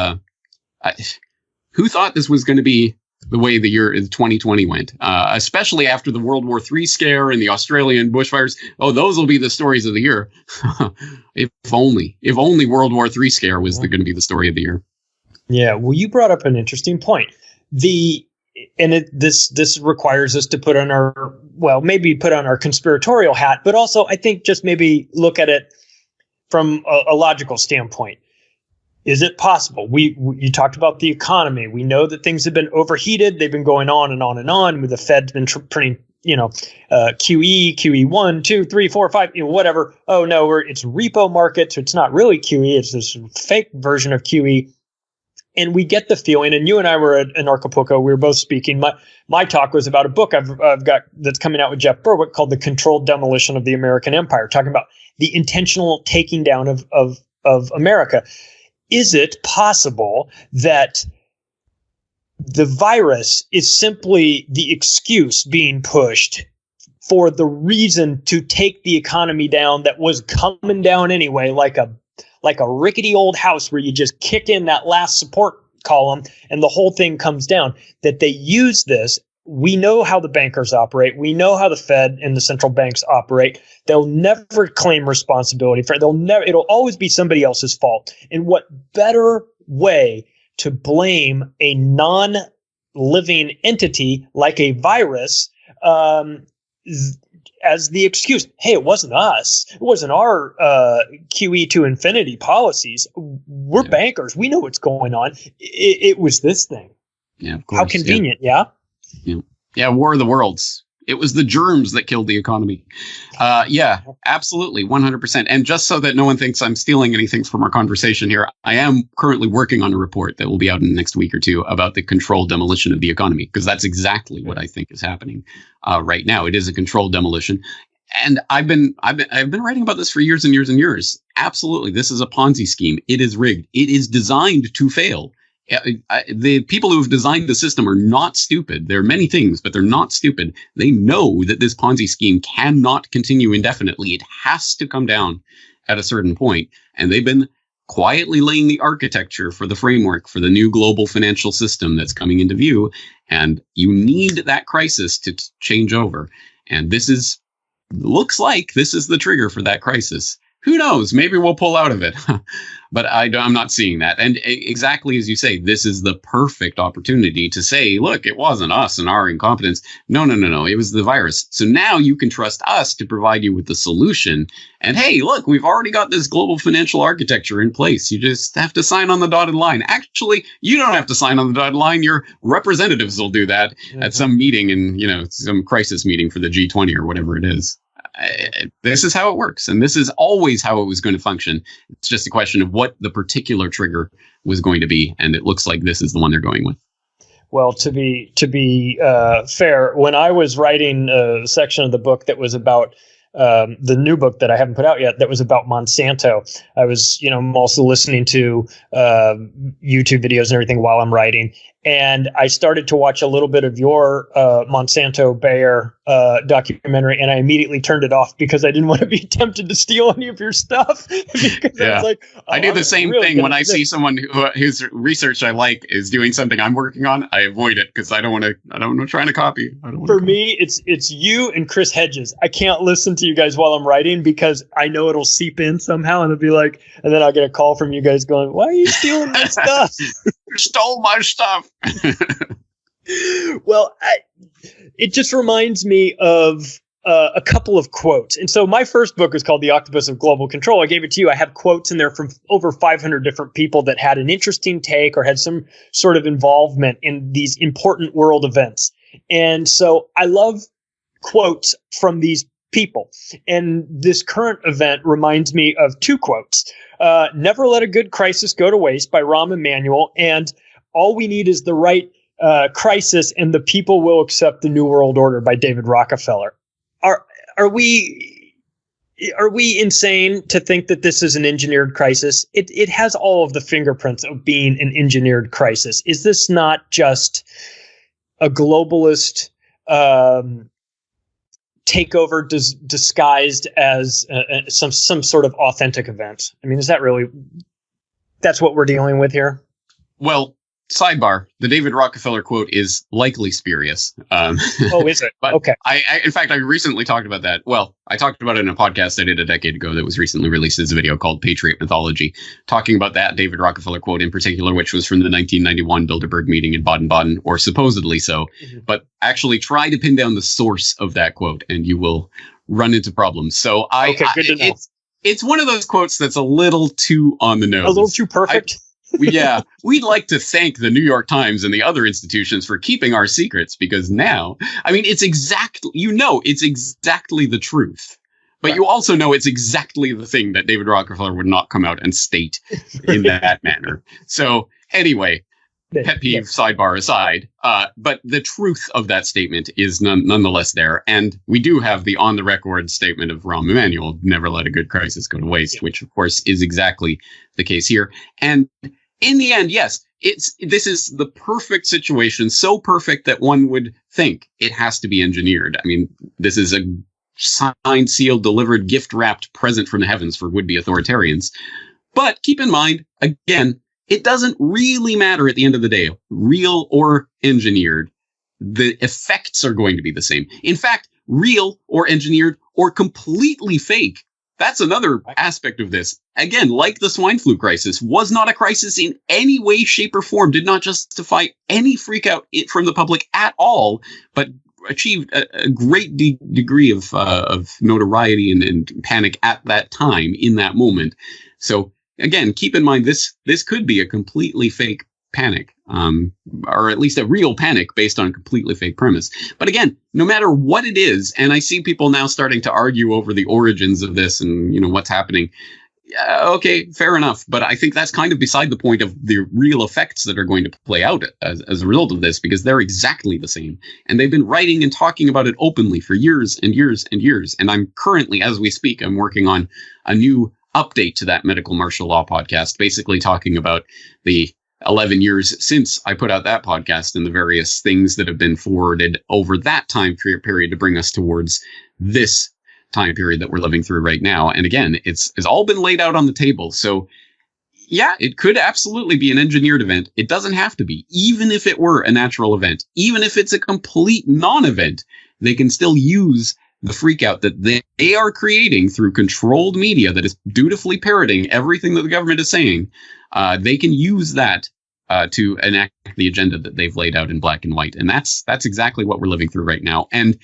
who thought this was going to be the way the year 2020 went, especially after the World War III scare and the Australian bushfires? Oh, those will be the stories of the year. If only World War III scare was going to be the story of the year. Yeah, well, you brought up an interesting point. This requires us to put on our conspiratorial hat, but also I think just maybe look at it from a logical standpoint. Is it possible? You talked about the economy. We know that things have been overheated. They've been going on and on and on. With the Fed's been printing, QE 1, 2, 3, 4, 5, whatever. Oh no, it's repo market, so it's not really QE. It's this fake version of QE. And we get the feeling, and you and I were in Acapulco. We were both speaking. My talk was about a book I've got that's coming out with Jeff Berwick called "The Controlled Demolition of the American Empire," talking about the intentional taking down of America. Is it possible that the virus is simply the excuse being pushed for the reason to take the economy down that was coming down anyway, like a rickety old house where you just kick in that last support column and the whole thing comes down? That they use this. We know how the bankers operate. We know how the Fed and the central banks operate. They'll never claim responsibility for it. It'll always be somebody else's fault. And what better way to blame a non-living entity like a virus as the excuse? Hey, it wasn't us. It wasn't our QE to infinity policies. We're bankers. We know what's going on. It was this thing. Yeah, of course. How convenient, yeah? Yeah, War of the Worlds. It was the germs that killed the economy. Yeah, absolutely, 100%. And just so that no one thinks I'm stealing anything from our conversation here, I am currently working on a report that will be out in the next week or two about the controlled demolition of the economy, because that's exactly what I think is happening right now. It is a controlled demolition. And I've been writing about this for years and years and years. Absolutely, this is a Ponzi scheme. It is rigged. It is designed to fail. The people who have designed the system are not stupid. There are many things, but they're not stupid. They know that this Ponzi scheme cannot continue indefinitely. It has to come down at a certain point. And they've been quietly laying the architecture for the framework for the new global financial system that's coming into view. And you need that crisis to change over. And looks like this is the trigger for that crisis. Who knows? Maybe we'll pull out of it. But I'm not seeing that. And exactly as you say, this is the perfect opportunity to say, look, it wasn't us and our incompetence. No. It was the virus. So now you can trust us to provide you with the solution. And hey, look, we've already got this global financial architecture in place. You just have to sign on the dotted line. Actually, you don't have to sign on the dotted line. Your representatives will do that at some meeting in, some crisis meeting for the G20 or whatever it is. This is how it works, and this is always how it was going to function. It's just a question of what the particular trigger was going to be, and it looks like this is the one they're going with. Well, to be fair, when I was writing a section of the book that was about the new book that I haven't put out yet, that was about Monsanto, I was, I'm also listening to YouTube videos and everything while I'm writing. And I started to watch a little bit of your Monsanto Bayer documentary, and I immediately turned it off because I didn't want to be tempted to steal any of your stuff. Because I was like, I do the same thing when I see someone whose research I like is doing something I'm working on. I avoid it because I don't want to try to copy. For me, it's you and Chris Hedges. I can't listen to you guys while I'm writing because I know it'll seep in somehow, and it'll be like, and then I'll get a call from you guys going, "Why are you stealing my stuff? You stole my stuff." Well, it just reminds me of a couple of quotes. And so my first book is called The Octopus of Global Control. I gave it to you. I have quotes in there from over 500 different people that had an interesting take or had some sort of involvement in these important world events. And so I love quotes from these people. And this current event reminds me of two quotes. Never Let a Good Crisis Go to Waste by Rahm Emanuel, and All We Need is the Right Crisis and the People Will Accept the New World Order by David Rockefeller. Are we insane to think that this is an engineered crisis? It has all of the fingerprints of being an engineered crisis. Is this not just a globalist takeover disguised as some sort of authentic event? I mean, is that really that's what we're dealing with here? Well, sidebar: the David Rockefeller quote is likely spurious. Oh, is it? But okay. In fact, I recently talked about that. Well, I talked about it in a podcast I did a decade ago that was recently released as a video called Patriot Mythology, talking about that David Rockefeller quote in particular, which was from the 1991 Bilderberg meeting in Baden-Baden, or supposedly so. Mm-hmm. But actually try to pin down the source of that quote, and you will run into problems. So good to know. It's one of those quotes that's a little too on the nose. A little too perfect? Yeah, we'd like to thank the New York Times and the other institutions for keeping our secrets, because now, I mean, it's exactly the truth. But you also know it's exactly the thing that David Rockefeller would not come out and state in that manner. So anyway, pet peeve sidebar aside, but the truth of that statement is nonetheless there. And we do have the on the record statement of Rahm Emanuel, never let a good crisis go to waste, which of course is exactly the case here. And in the end, yes, this is the perfect situation, so perfect that one would think it has to be engineered. I mean, this is a signed, sealed, delivered, gift-wrapped present from the heavens for would-be authoritarians. But keep in mind, again, it doesn't really matter at the end of the day, real or engineered. The effects are going to be the same. In fact, real or engineered or completely fake. That's another aspect of this. Again, like the swine flu crisis, was not a crisis in any way, shape, or form, did not justify any freak out from the public at all, but achieved a great degree of notoriety and panic at that time, in that moment. So again, keep in mind, this could be a completely fake panic, or at least a real panic based on a completely fake premise. But again, no matter what it is, and I see people now starting to argue over the origins of this and, you know, what's happening. Okay, fair enough. But I think that's kind of beside the point of the real effects that are going to play out as a result of this, because they're exactly the same. And they've been writing and talking about it openly for years and years and years. And I'm currently, as we speak, I'm working on a new update to that medical martial law podcast, basically talking about the 11 years since I put out that podcast and the various things that have been forwarded over that time period to bring us towards this time period that we're living through right now. And again, it's all been laid out on the table. So yeah, it could absolutely be an engineered event. It doesn't have to be. Even if it were a natural event, even if it's a complete non-event, they can still use the freakout that they are creating through controlled media that is dutifully parroting everything that the government is saying. They can use that to enact the agenda that they've laid out in black and white. And that's exactly what we're living through right now. And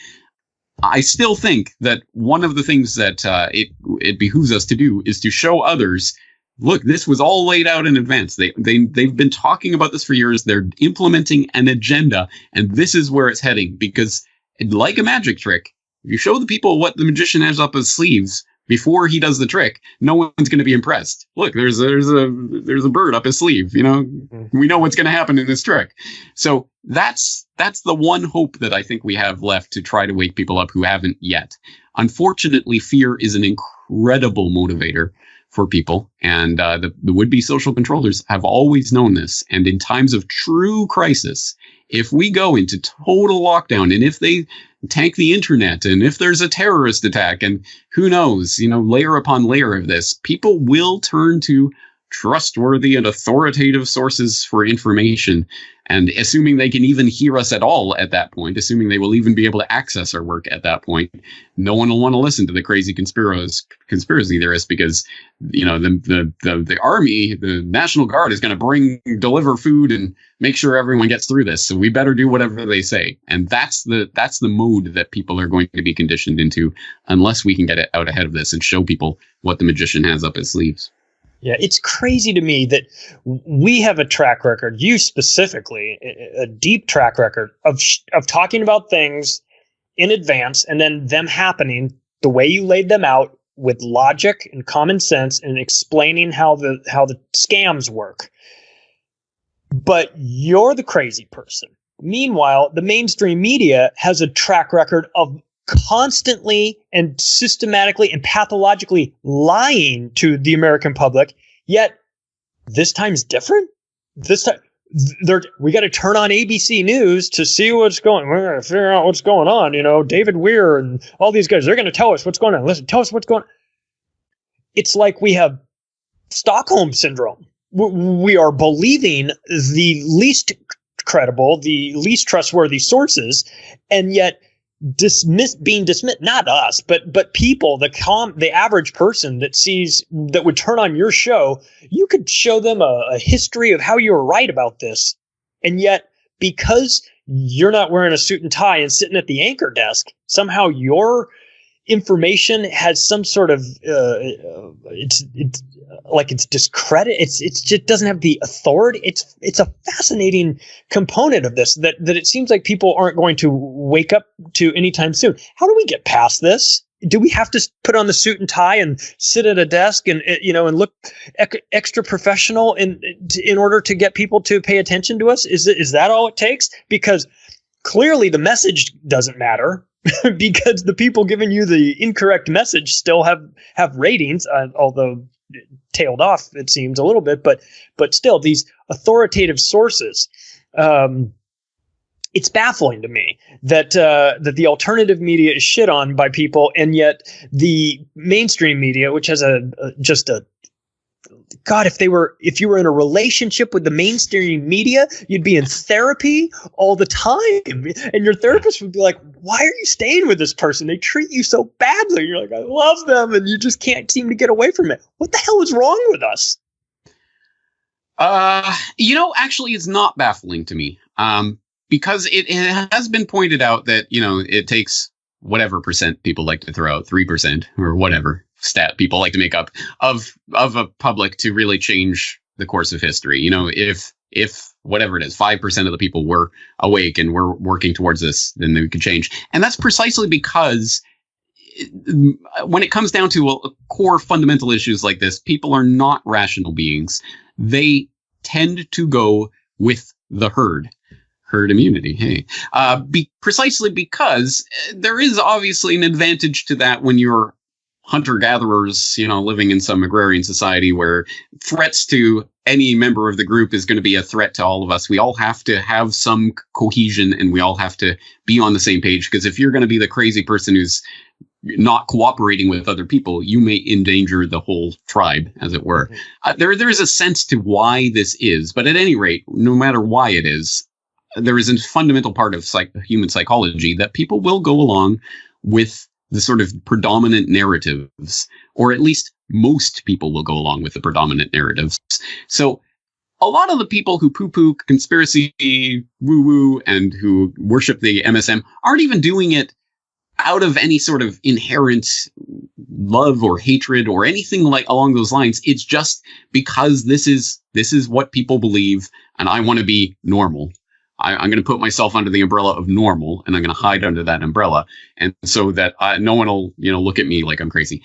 I still think that one of the things that it behooves us to do is to show others, look, this was all laid out in advance. They've been talking about this for years. They're implementing an agenda, and this is where it's heading. Because like a magic trick, if you show the people what the magician has up his sleeves before he does the trick, no one's going to be impressed. Look, there's a bird up his sleeve. You know, we know what's going to happen in this trick. So that's the one hope that I think we have left to try to wake people up who haven't yet. Unfortunately, fear is an incredible motivator for people, and the would-be social controllers have always known this. And in times of true crisis, if we go into total lockdown, and if they tank the internet, and if there's a terrorist attack, and who knows, you know, layer upon layer of this, people will turn to trustworthy and authoritative sources for information, and assuming they can even hear us at all at that point, assuming they will even be able to access our work at that point, no one will want to listen to the crazy conspiracy theorists, because the army, the National Guard, is going to deliver food and make sure everyone gets through this. So we better do whatever they say, and that's the mode that people are going to be conditioned into, unless we can get it out ahead of this and show people what the magician has up his sleeves. Yeah, it's crazy to me that we have a track record, you specifically, a deep track record of talking about things in advance and then them happening the way you laid them out, with logic and common sense, and explaining how the scams work. But you're the crazy person. Meanwhile, the mainstream media has a track record of constantly and systematically and pathologically lying to the American public, yet this time's different. This time we got to turn on ABC News to see what's going. We're going to figure out what's going on. David Weir and all these guys, they're going to tell us what's going on. Listen, tell us what's going on. It's like we have Stockholm syndrome. We are believing the least credible, the least trustworthy sources, and yet being dismissed, not us, but people, the average person that would turn on your show, you could show them a history of how you were right about this. And yet, because you're not wearing a suit and tie and sitting at the anchor desk, somehow your information has some sort of it's discredit. It just doesn't have the authority. It's a fascinating component of this that it seems like people aren't going to wake up to anytime soon. How do we get past this? Do we have to put on the suit and tie and sit at a desk and and look extra professional in order to get people to pay attention to us? Is that all it takes? Because clearly the message doesn't matter. Because the people giving you the incorrect message still have ratings, although tailed off, it seems a little bit, but still these authoritative sources. It's baffling to me that the alternative media is shit on by people, and yet the mainstream media, which has God, if you were in a relationship with the mainstream media, you'd be in therapy all the time. And your therapist would be like, why are you staying with this person? They treat you so badly. You're like, I love them. And you just can't seem to get away from it. What the hell is wrong with us? Actually, it's not baffling to me. Because it has been pointed out that, it takes whatever percent people like to throw out, 3% or whatever stat people like to make up of a public to really change the course of history. If whatever it is, 5% of the people were awake and were working towards this, then they could change. And that's precisely because when it comes down to core fundamental issues like this, people are not rational beings. They tend to go with the herd immunity. Hey, precisely because there is obviously an advantage to that when you're hunter-gatherers, living in some agrarian society where threats to any member of the group is going to be a threat to all of us. We all have to have some cohesion, and we all have to be on the same page, because if you're going to be the crazy person who's not cooperating with other people, you may endanger the whole tribe, as it were. There is a sense to why this is, but at any rate, no matter why it is, there is a fundamental part of human psychology that people will go along with the sort of predominant narratives, or at least most people will go along with the predominant narratives. So a lot of the people who poo-poo conspiracy woo-woo and who worship the MSM aren't even doing it out of any sort of inherent love or hatred or anything like along those lines. It's just because this is what people believe, and I want to be normal. I'm going to put myself under the umbrella of normal, and I'm going to hide under that umbrella, and so that no one will, look at me like I'm crazy.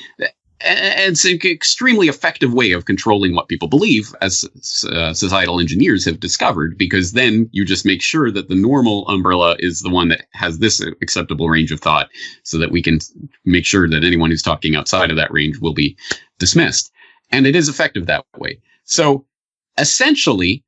And it's an extremely effective way of controlling what people believe, as societal engineers have discovered, because then you just make sure that the normal umbrella is the one that has this acceptable range of thought, so that we can make sure that anyone who's talking outside of that range will be dismissed. And it is effective that way. So essentially,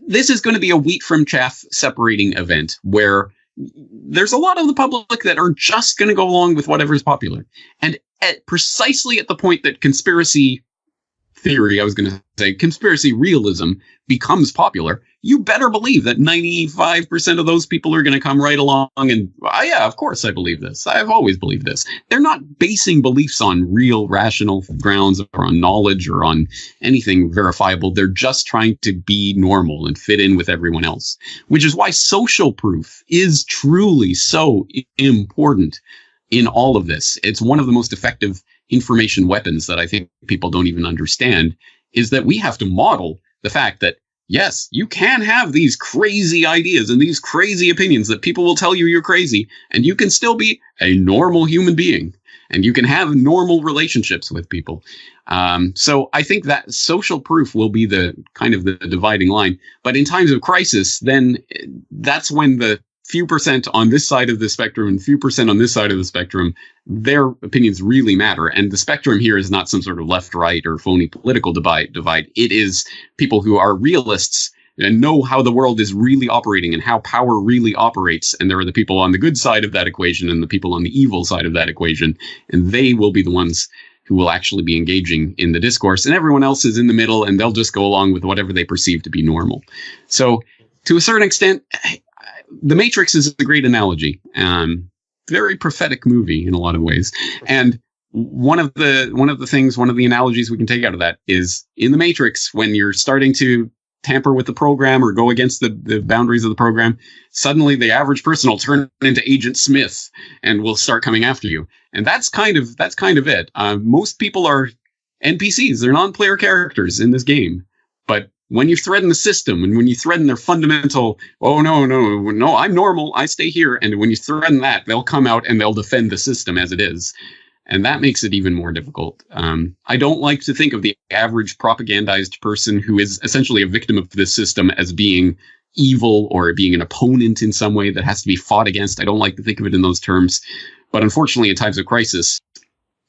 this is going to be a wheat from chaff separating event where there's a lot of the public that are just going to go along with whatever is popular. And precisely at the point that conspiracy theory, I was going to say conspiracy realism becomes popular, you better believe that 95% of those people are going to come right along and, yeah, of course I believe this. I've always believed this. They're not basing beliefs on real rational grounds or on knowledge or on anything verifiable. They're just trying to be normal and fit in with everyone else, which is why social proof is truly so important in all of this. It's one of the most effective information weapons that I think people don't even understand, is that we have to model the fact that, yes, you can have these crazy ideas and these crazy opinions that people will tell you you're crazy, and you can still be a normal human being, and you can have normal relationships with people. So I think that social proof will be the kind of the dividing line. But in times of crisis, then that's when the few percent on this side of the spectrum and few percent on this side of the spectrum, their opinions really matter. And the spectrum here is not some sort of left-right or phony political divide. It is people who are realists and know how the world is really operating and how power really operates. And there are the people on the good side of that equation and the people on the evil side of that equation. And they will be the ones who will actually be engaging in the discourse. And everyone else is in the middle, and they'll just go along with whatever they perceive to be normal. So to a certain extent, The Matrix is a great analogy. Very prophetic movie in a lot of ways. And one of the analogies we can take out of that is in The Matrix, when you're starting to tamper with the program or go against the boundaries of the program, suddenly the average person will turn into Agent Smith and will start coming after you. And that's kind of it. Most people are NPCs. They're non-player characters in this game. But when you threaten the system and when you threaten their fundamental, oh, no, I'm normal, I stay here. And when you threaten that, they'll come out and they'll defend the system as it is. And that makes it even more difficult. I don't like to think of the average propagandized person who is essentially a victim of this system as being evil or being an opponent in some way that has to be fought against. I don't like to think of it in those terms. But unfortunately, in times of crisis,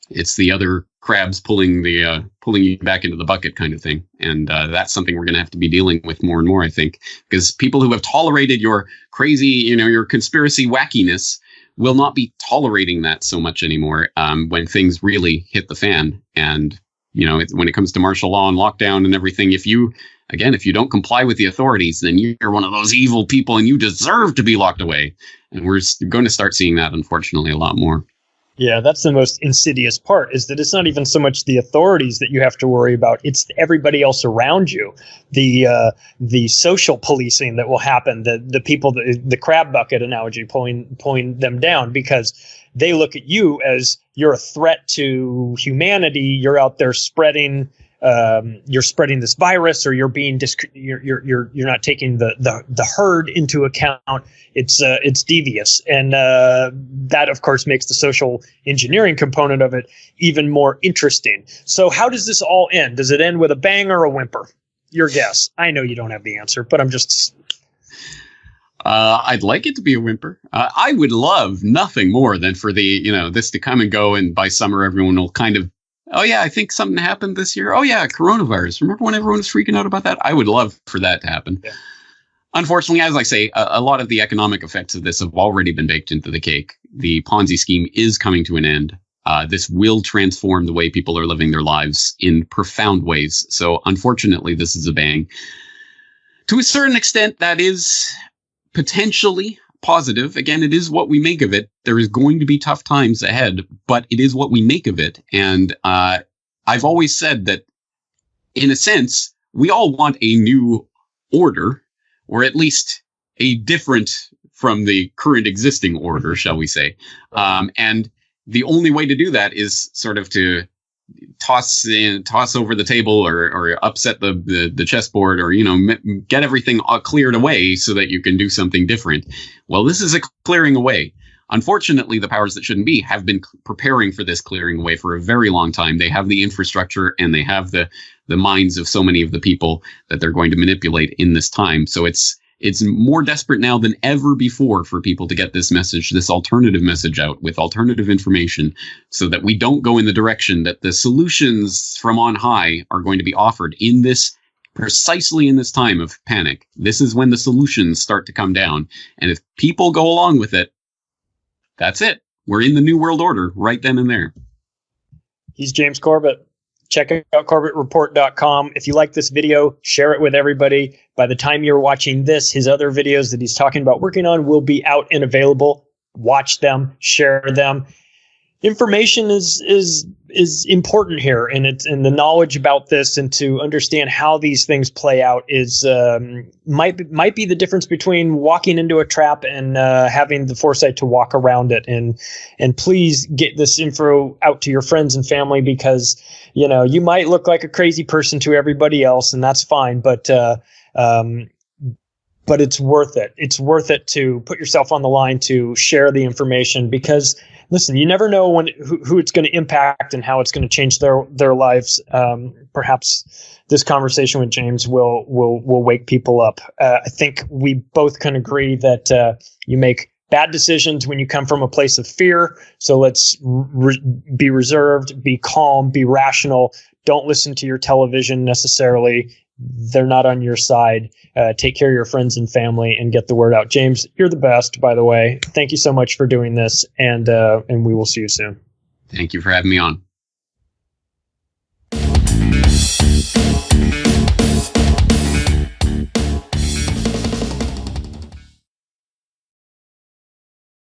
it's the other crabs pulling you back into the bucket kind of thing. And that's something we're going to have to be dealing with more and more, I think, because people who have tolerated your crazy, your conspiracy wackiness will not be tolerating that so much anymore when things really hit the fan. And, when it comes to martial law and lockdown and everything, if you don't comply with the authorities, then you're one of those evil people and you deserve to be locked away. And we're going to start seeing that, unfortunately, a lot more. Yeah, that's the most insidious part, is that it's not even so much the authorities that you have to worry about. It's everybody else around you. The social policing that will happen, the people, the crab bucket analogy, pulling them down because they look at you as you're a threat to humanity. You're out there spreading this virus, or you're being you're not taking the herd into account. It's devious, and that of course makes the social engineering component of it even more interesting. So how does this all end? Does it end with a bang or a whimper? Your guess. I know you don't have the answer, but I'm just. I'd like it to be a whimper. I would love nothing more than for this to come and go, and by summer everyone will kind of. Oh, yeah, I think something happened this year. Oh, yeah, coronavirus. Remember when everyone was freaking out about that? I would love for that to happen. Yeah. Unfortunately, as I say, a lot of the economic effects of this have already been baked into the cake. The Ponzi scheme is coming to an end. This will transform the way people are living their lives in profound ways. So, unfortunately, this is a bang. To a certain extent, that is potentially positive. Again, it is what we make of it. There is going to be tough times ahead, but it is what we make of it. And I've always said that, in a sense, we all want a new order, or at least a different from the current existing order, shall we say. And the only way to do that is sort of to toss over the table or upset the chessboard, or get everything cleared away so that you can do something different. Well, this is a clearing away. Unfortunately, the powers that shouldn't be have been preparing for this clearing away for a very long time. They have the infrastructure and they have the minds of so many of the people that they're going to manipulate in this time. So it's more desperate now than ever before for people to get this message, this alternative message out with alternative information, so that we don't go in the direction that the solutions from on high are going to be offered precisely in this time of panic. This is when the solutions start to come down. And if people go along with it, that's it. We're in the New World Order right then and there. He's James Corbett. Check out CorbettReport.com. If you like this video, share it with everybody. By the time you're watching this, his other videos that he's talking about working on will be out and available. Watch them, share them. Information is important here, and the knowledge about this and to understand how these things play out is might be the difference between walking into a trap and having the foresight to walk around it. And please get this info out to your friends and family, because you might look like a crazy person to everybody else, and that's fine, but it's worth it. It's worth it to put yourself on the line to share the information, because listen, you never know who it's going to impact and how it's going to change their lives. Perhaps this conversation with James will wake people up. I think we both can agree that you make bad decisions when you come from a place of fear. So let's be reserved, be calm, be rational. Don't listen to your television necessarily. They're not on your side. Take care of your friends and family and get the word out. James, you're the best, by the way. Thank you so much for doing this, and we will see you soon. Thank you for having me on.